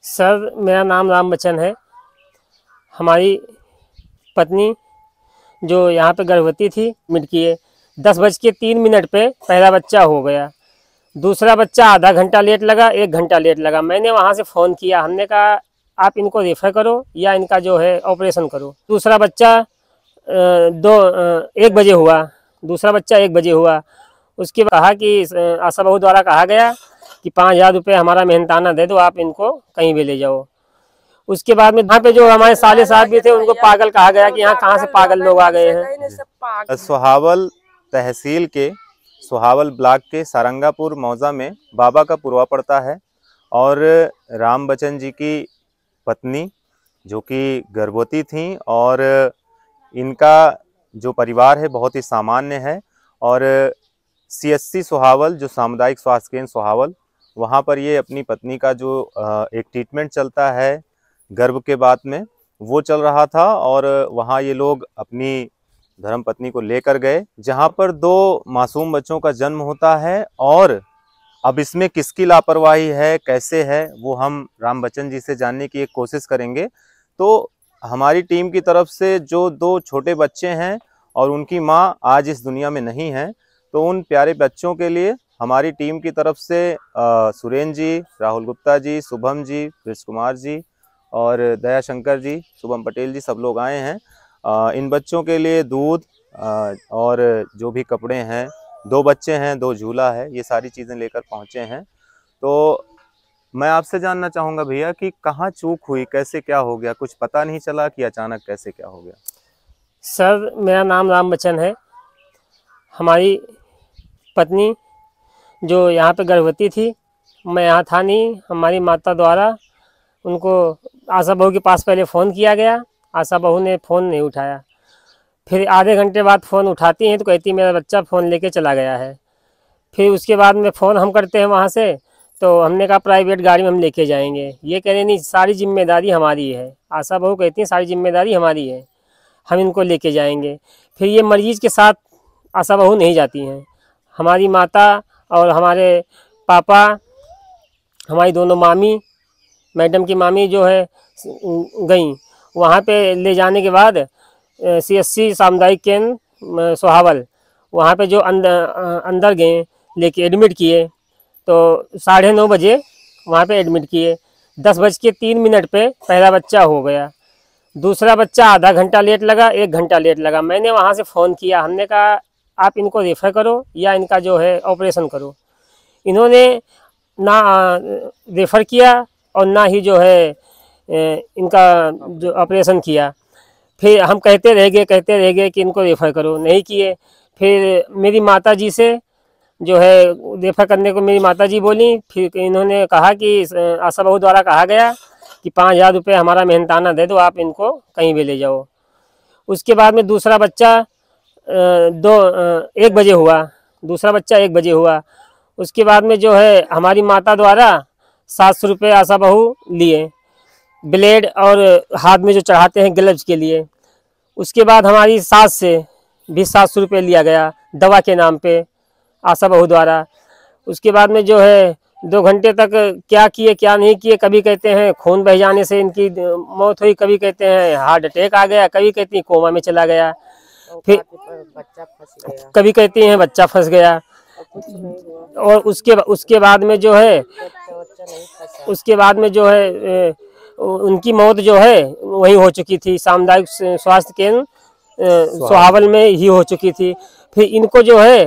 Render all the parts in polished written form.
Sir, मेरा नाम राम बच्चन है। हमारी पत्नी जो यहाँ पे गर्भवती थी, मिनट की है 10:03 पे पहला बच्चा हो गया। दूसरा बच्चा आधा घंटा लेट लगा, 1 घंटा लेट लगा। मैंने वहाँ से फ़ोन किया, हमने कहा आप इनको रेफ़र करो या इनका जो है ऑपरेशन करो। दूसरा बच्चा 1 बजे हुआ। दूसरा बच्चा 1 बजे हुआ। उसके बाद कहा कि आशा बहू द्वारा कहा गया कि 5,000 रुपये हमारा मेहनताना दे दो, आप इनको कहीं भी ले जाओ। उसके बाद में यहाँ पे जो हमारे साले साहब भी थे, उनको पागल कहा गया कि यहाँ कहाँ से पागल लोग आ गए हैं। सोहावल तहसील के सोहावल ब्लॉक के सारंगापुर मौजा में बाबा का पुरवा पड़ता है और राम बच्चन जी की पत्नी जो कि गर्भवती थी और इनका जो परिवार है बहुत ही सामान्य है और CSC सोहावल जो सामुदायिक स्वास्थ्य केंद्र सोहावल, वहाँ पर ये अपनी पत्नी का जो एक ट्रीटमेंट चलता है गर्भ के बाद में, वो चल रहा था और वहाँ ये लोग अपनी धर्मपत्नी को लेकर गए, जहाँ पर 2 मासूम बच्चों का जन्म होता है। और अब इसमें किसकी लापरवाही है, कैसे है, वो हम राम बच्चन जी से जानने की एक कोशिश करेंगे। तो हमारी टीम की तरफ से जो 2 छोटे बच्चे हैं और उनकी माँ आज इस दुनिया में नहीं है, तो उन प्यारे बच्चों के लिए हमारी टीम की तरफ से सुरेंद्र जी, राहुल गुप्ता जी, शुभम जी, कृष्ण कुमार जी और दया शंकर जी, शुभम पटेल जी, सब लोग आए हैं। इन बच्चों के लिए दूध और जो भी कपड़े हैं, 2 बच्चे हैं, 2 झूला है, ये सारी चीज़ें लेकर पहुँचे हैं। तो मैं आपसे जानना चाहूँगा भैया कि कहाँ चूक हुई, कैसे क्या हो गया, कुछ पता नहीं चला कि अचानक कैसे क्या हो गया? सर, मेरा नाम राम बच्चन है। हमारी पत्नी जो यहाँ पे गर्भवती थी, मैं यहाँ था नहीं, हमारी माता द्वारा उनको आशा बहू के पास पहले फ़ोन किया गया। आशा बहू ने फ़ोन नहीं उठाया। फिर आधे घंटे बाद फ़ोन उठाती हैं तो कहती मेरा बच्चा फ़ोन लेके चला गया है। फिर उसके बाद में फ़ोन हम करते हैं वहाँ से, तो हमने कहा प्राइवेट गाड़ी में हम लेके जाएंगे। ये कह रहे नहीं, सारी जिम्मेदारी हमारी है। आशा बहू कहती है सारी जिम्मेदारी हमारी है, हम इनको लेके जाएंगे। फिर ये मरीज़ के साथ आशा बहू नहीं जाती हैं। हमारी माता और हमारे पापा, हमारी दोनों मामी, मैडम की मामी जो है गई। वहाँ पे ले जाने के बाद CSC सामुदायिक केंद्र सोहावल, वहाँ पे जो अंदर गए, लेके एडमिट किए, तो 9:30 बजे वहाँ पे एडमिट किए। 10:03 पे पहला बच्चा हो गया। दूसरा बच्चा आधा घंटा लेट लगा, 1 घंटा लेट लगा। मैंने वहाँ से फ़ोन किया, हमने कहा आप इनको रेफ़र करो या इनका जो है ऑपरेशन करो। इन्होंने ना रेफ़र किया और ना ही जो है इनका जो ऑपरेशन किया। फिर हम कहते रह गए कि इनको रेफ़र करो, नहीं किए। फिर मेरी माता जी से जो है रेफ़र करने को मेरी माता जी बोली। फिर इन्होंने कहा कि आशा बहू द्वारा कहा गया कि 5,000 रुपये हमारा मेहनताना दे दो, आप इनको कहीं भी ले जाओ। उसके बाद में दूसरा बच्चा 1 बजे हुआ। दूसरा बच्चा 1 बजे हुआ। उसके बाद में जो है हमारी माता द्वारा 700 रुपये आशा बहू लिए, ब्लेड और हाथ में जो चढ़ाते हैं ग्लव्स के लिए। उसके बाद हमारी सास से भी 700 रुपये लिया गया दवा के नाम पे आशा बहू द्वारा। उसके बाद में जो है 2 घंटे तक क्या किए क्या नहीं किए, कभी कहते हैं खून बह जाने से इनकी मौत हुई, कभी कहते हैं हार्ट अटैक आ गया, कभी कहती हैं कोमा में चला गया, फिर बच्चा फंस गया, कभी कहती हैं बच्चा फंस गया। कुछ नहीं हुआ। और उसके बाद में जो है बच्चा नहीं फंसा। उसके बाद में जो है उनकी मौत जो है वही हो चुकी थी, सामुदायिक स्वास्थ्य केंद्र सोहावल में ही हो चुकी थी। फिर इनको जो है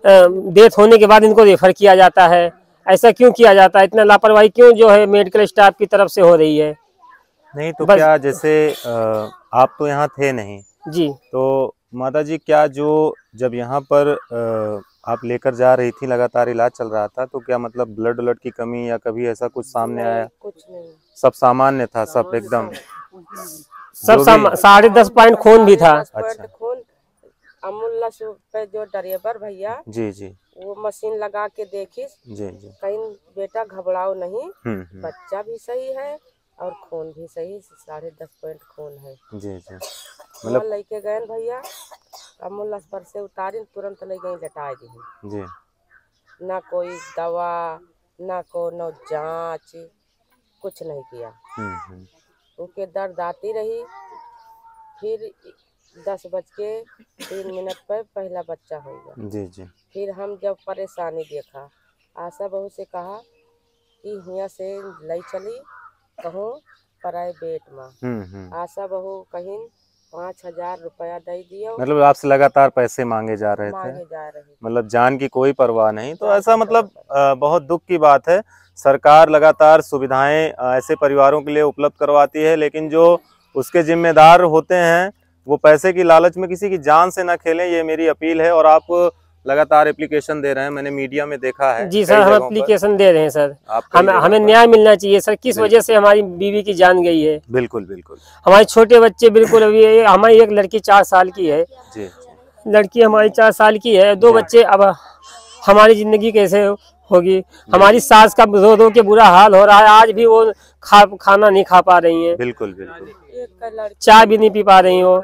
डेथ होने के बाद इनको रेफर किया जाता है। ऐसा क्यों किया जाता है? इतना लापरवाही क्यों जो है मेडिकल स्टाफ की तरफ से हो रही है? नहीं तो बस क्या जैसे आप तो यहाँ थे नहीं, जी। तो माता जी क्या जो जब यहाँ पर आप लेकर जा रही थी, लगातार इलाज चल रहा था, तो क्या मतलब ब्लड की कमी या कभी ऐसा कुछ सामने आया? कुछ नहीं, सब सामान्य था, सब एकदम सब जो भी 10.5 पॉइंट खून भी था। अच्छा। खून। अमूल्ला पे जो ड्राइवर भैया, जी जी वो मशीन लगा के देखी, जी जी कहीं बेटा घबराओ नहीं, हम्म। बच्चा भी सही है और खून भी सही, 10.5 पॉइंट खून है। जी जी वहाँ मतलब लेके गए भैया, अमूल्ला पर से उतारी, तुरंत ले गई लटा दी। जी ना कोई दवा, ना को नो जांच, कुछ नहीं किया। हम्म। उनके दर्द आती रही। फिर 10:03 पर पहला बच्चा हो गया। जी जी। फिर हम जब परेशानी देखा, आशा बहू से कहा कि यहाँ से लई चली कहूँ प्राइवेट में। आशा बहू कहीं 5,000 रुपया दे दियो, मतलब आपसे लगातार पैसे मांगे जा रहे थे, मांगे जा रही थी। मतलब जान की कोई परवाह नहीं। तो जान ऐसा की मतलब परवाह बहुत दुख की बात है। सरकार लगातार सुविधाएं ऐसे परिवारों के लिए उपलब्ध करवाती है, लेकिन जो उसके जिम्मेदार होते हैं वो पैसे की लालच में किसी की जान से ना खेलें, ये मेरी अपील है। और आप लगातार एप्लीकेशन दे रहे हैं, मैंने मीडिया में देखा है। जी कई सर, हम जगहों पर एप्लीकेशन दे रहे हैं सर। आप कई जगहों हमें पर। न्याय मिलना चाहिए सर। किस बिल्कुल। वजह से हमारी बीवी की जान गई है। बिल्कुल बिल्कुल। हमारे छोटे बच्चे बिल्कुल, अभी हमारी एक लड़की 4 साल की है। जी लड़की हमारी 4 साल की है, 2 जी। बच्चे। अब हमारी जिंदगी कैसे होगी। हमारी सास का रो रो के बुरा हाल हो रहा है। आज भी वो खाना नहीं खा पा रही है, बिल्कुल बिल्कुल। चाय भी नहीं पी पा रही हो।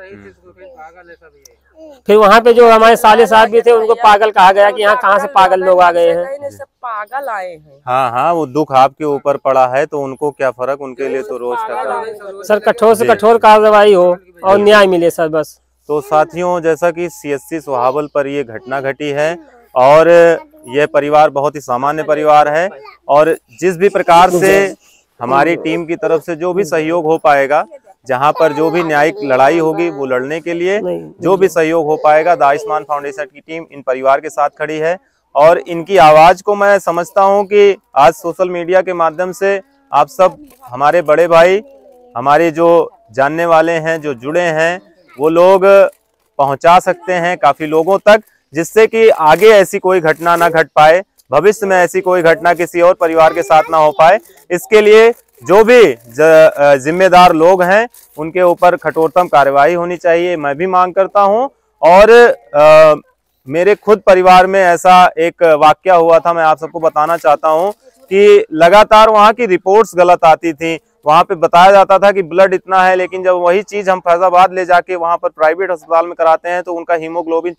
फिर वहाँ पे जो हमारे साले साहब भी थे, उनको पागल कहा गया कि यहाँ कहाँ से पागल लोग आ गए हैं। सब पागल आए हैं। हाँ हाँ, वो दुख आपके ऊपर पड़ा है तो उनको क्या फर्क, उनके लिए तो रोज का काम। सर कठोर से जी, कठोर कार्रवाई हो और न्याय मिले सर, बस। तो साथियों, जैसा कि CSC सोहावल पर ये घटना घटी है और यह परिवार बहुत ही सामान्य परिवार है, और जिस भी प्रकार से हमारी टीम की तरफ से जो भी सहयोग हो पाएगा, जहां पर जो भी न्यायिक लड़ाई होगी वो लड़ने के लिए जो भी सहयोग हो पाएगा, द आयुष्मान फाउंडेशन की टीम इन परिवार के साथ खड़ी है। और इनकी आवाज को मैं समझता हूं कि आज सोशल मीडिया के माध्यम से आप सब हमारे बड़े भाई, हमारे जो जानने वाले हैं, जो जुड़े हैं, वो लोग पहुंचा सकते हैं काफी लोगों तक, जिससे कि आगे ऐसी कोई घटना ना घट पाए, भविष्य में ऐसी कोई घटना किसी और परिवार के साथ ना हो पाए। इसके लिए जो भी जिम्मेदार लोग हैं उनके ऊपर कठोरतम कार्रवाई होनी चाहिए, मैं भी मांग करता हूं। और मेरे खुद परिवार में ऐसा एक वाकया हुआ था, मैं आप सबको बताना चाहता हूं कि लगातार वहां की रिपोर्ट्स गलत आती थी। वहां पे बताया जाता था कि ब्लड इतना है, लेकिन जब वही चीज हम फैजाबाद ले जाके वहां पर प्राइवेट अस्पताल में कराते हैं तो उनका हीमोग्लोबिन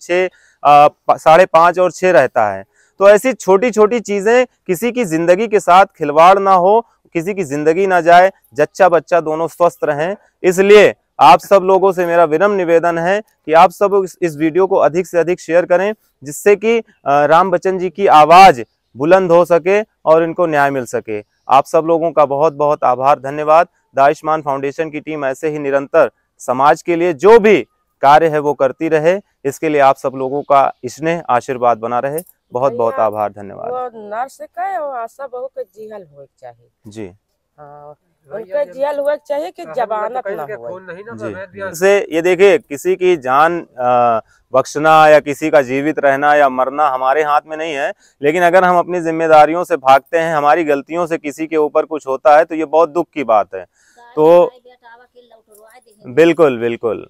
5.5 और 6 रहता है। तो ऐसी छोटी छोटी चीजें, किसी की जिंदगी के साथ खिलवाड़ ना हो, किसी की जिंदगी ना जाए, जच्चा बच्चा दोनों स्वस्थ रहें। इसलिए आप सब लोगों से मेरा विनम्र निवेदन है कि आप सब इस वीडियो को अधिक से अधिक शेयर करें, जिससे कि राम बच्चन जी की आवाज बुलंद हो सके और इनको न्याय मिल सके। आप सब लोगों का बहुत बहुत आभार, धन्यवाद। द आयुष्मान फाउंडेशन की टीम ऐसे ही निरंतर समाज के लिए जो भी कार्य है वो करती रहे, इसके लिए आप सब लोगों का स्नेह आशीर्वाद बना रहे। बहुत बहुत आभार, धन्यवाद। वो नर्स का और आशा बहू के जिहल होए चाहिए। जी हाँ, उनके जिहल हुए चाहिए कि जमानत ना हो। जी, से ये देखिए, किसी की जान बख्शना या किसी का जीवित रहना या मरना हमारे हाथ में नहीं है, लेकिन अगर हम अपनी जिम्मेदारियों से भागते हैं, हमारी गलतियों से किसी के ऊपर कुछ होता है तो ये बहुत दुख की बात है। तो बिल्कुल बिल्कुल,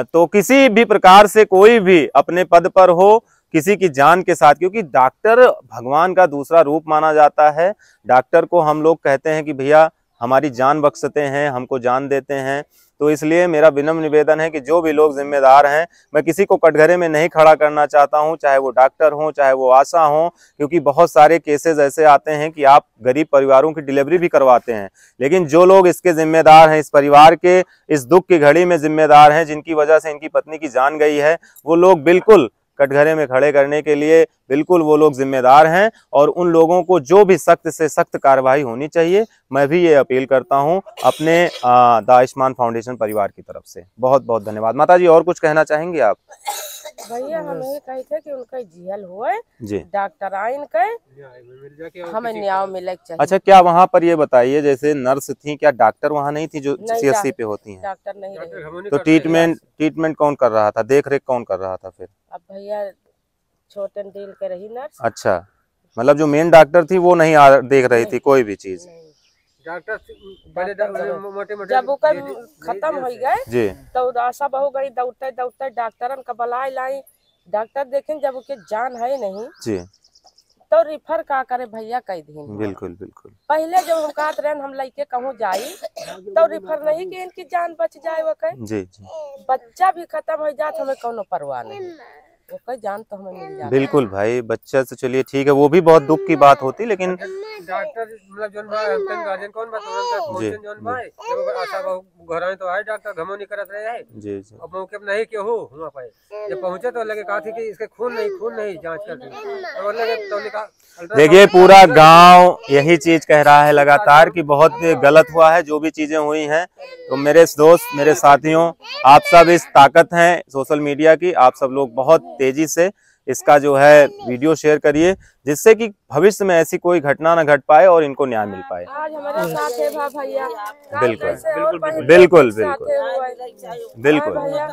तो किसी भी प्रकार से कोई भी अपने पद पर हो, किसी की जान के साथ, क्योंकि डॉक्टर भगवान का दूसरा रूप माना जाता है। डॉक्टर को हम लोग कहते हैं कि भैया हमारी जान बख्शते हैं, हमको जान देते हैं। तो इसलिए मेरा विनम्र निवेदन है कि जो भी लोग जिम्मेदार हैं, मैं किसी को कटघरे में नहीं खड़ा करना चाहता हूं, चाहे वो डॉक्टर हों, चाहे वो आशा हों, क्योंकि बहुत सारे केसेस ऐसे आते हैं कि आप गरीब परिवारों की डिलीवरी भी करवाते हैं, लेकिन जो लोग इसके जिम्मेदार हैं, इस परिवार के इस दुख की घड़ी में जिम्मेदार हैं, जिनकी वजह से इनकी पत्नी की जान गई है, वो लोग बिल्कुल कटघरे में खड़े करने के लिए बिल्कुल वो लोग जिम्मेदार हैं, और उन लोगों को जो भी सख्त से सख्त कार्रवाई होनी चाहिए, मैं भी ये अपील करता हूं अपने द आयुष्मान फाउंडेशन परिवार की तरफ से। बहुत बहुत धन्यवाद। माता जी, और कुछ कहना चाहेंगे आप? भैया हम ये कहे थे कि उनका जिहल हुए जी, डॉक्टर आइन के हमें न्याय मिले चाहिए। अच्छा, क्या वहाँ पर ये बताइए, जैसे नर्स थी, क्या डॉक्टर वहाँ नहीं थी जो नहीं, CSC पे होती हैं? डॉक्टर नहीं रहे। तो ट्रीटमेंट कौन कर रहा था, देख रेख कौन कर रहा था फिर? अब भैया छोटे डील के रही नर्स। अच्छा, मतलब जो मेन डॉक्टर थी वो नहीं देख रही थी कोई भी चीज? डॉक्टर जब वो खत्म हो गए जी, तो आशा बहू गई दौड़ते दौड़ते डॉक्टरन का बुलाई लाई। डॉक्टर देखें जब उसके जान है नहीं जी, तो रिफर का करे भैया कई दिन। बिल्कुल बिल्कुल। पहले जब हम कहते रहे हम लड़के कहूँ जाई तो रिफर नहीं कि इनकी जान बच जाए। वो कहे जी जी, बच्चा भी खत्म हो जाए हमें कोनो परवाह नहीं। वो कई जान तो हमें मिल जाता। बिल्कुल भाई, बच्चा तो चलिए ठीक है, वो भी बहुत दुख की बात होती, लेकिन डॉक्टर मतलब जोन भाई हमकन गार्जियन कौन बात पहुंचन जोन भाई देखो आशा बहु घर में तो आए डॉक्टर घमो नहीं करत रहे है जी जी अब मौके पे नहीं के हो हुआ पाए जब पहुंचे तो लगे कहा थी कि इसके खून नहीं जांच कर दी और लगे तो निकाल। देखिए पूरा गांव यही चीज कह रहा है लगातार कि बहुत गलत हुआ है जो भी चीजें हुई हैं। तो मेरे दोस्त, मेरे साथियों, आप सब इस ताकत हैं सोशल मीडिया की, आप सब लोग बहुत तेजी से इसका जो है वीडियो शेयर करिए, जिससे कि भविष्य में ऐसी कोई घटना न घट पाए और इनको न्याय मिल पाए। आज हमारे साथ है भैया, बिल्कुल बिल्कुल बिल्कुल बिल्कुल बिल्कुल।